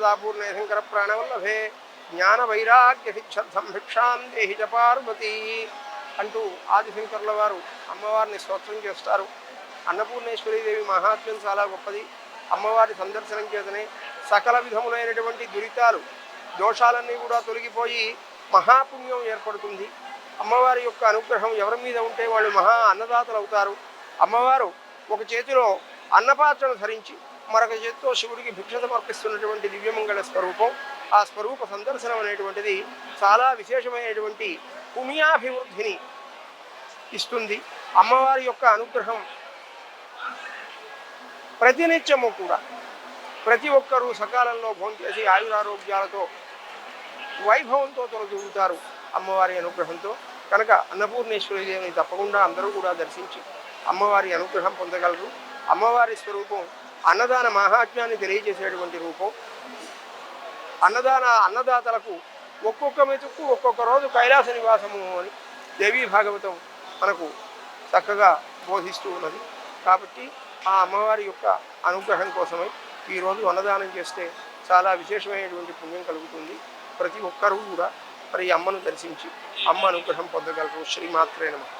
సదాపూర్ణే శంకర ప్రాణవల్లభే జ్ఞాన వైరాగ్య శిక్షర్థం భిక్షాం దేహి చ పార్వతీ అంటూ ఆదిశంకరుల వారు అమ్మవారిని స్తోత్రం చేస్తారు. అన్నపూర్ణేశ్వరీదేవి మహాత్మ్యం చాలా గొప్పది. అమ్మవారి సందర్శనం చేతనే సకల విధములైనటువంటి దురితాలు దోషాలన్నీ కూడా తొలగిపోయి మహాపుణ్యం ఏర్పడుతుంది. అమ్మవారి యొక్క అనుగ్రహం ఎవరి మీద ఉంటే వాళ్ళు మహా అన్నదాతలు అవుతారు. అమ్మవారు ఒక చేతిలో అన్నపాత్రను ధరించి మరొక చేతితో శివుడికి భిక్ష సమర్పిస్తున్నటువంటి దివ్యమంగళ స్వరూపం. ఆ స్వరూప సందర్శనం అనేటువంటిది చాలా విశేషమైనటువంటి పుణ్యాభివృద్ధిని ఇస్తుంది. అమ్మవారి యొక్క అనుగ్రహం ప్రతినిత్యము కూడా ప్రతి ఒక్కరూ సకాలంలో భోంచేసి ఆయురారోగ్యాలతో వైభవంతో తొలగివుతారు అమ్మవారి అనుగ్రహంతో. కనుక అన్నపూర్ణేశ్వరీదేవిని తప్పకుండా అందరూ కూడా దర్శించి అమ్మవారి అనుగ్రహం పొందగలరు. అమ్మవారి స్వరూపం అన్నదాన మహాత్మ్యాన్ని తెలియజేసేటువంటి రూపం. అన్నదాతలకు ఒక్కొక్క మెతుకు ఒక్కొక్క రోజు కైలాస నివాసము అని దేవీ భాగవతం మనకు చక్కగా బోధిస్తూ ఉన్నది. కాబట్టి ఆ అమ్మవారి యొక్క అనుగ్రహం కోసమై ఈరోజు అన్నదానం చేస్తే చాలా విశేషమైనటువంటి పుణ్యం కలుగుతుంది. ప్రతి ఒక్కరూ కూడా మరి అమ్మను దర్శించి అమ్మ అనుగ్రహం పొందగలరు. శ్రీమాత్రే నమః.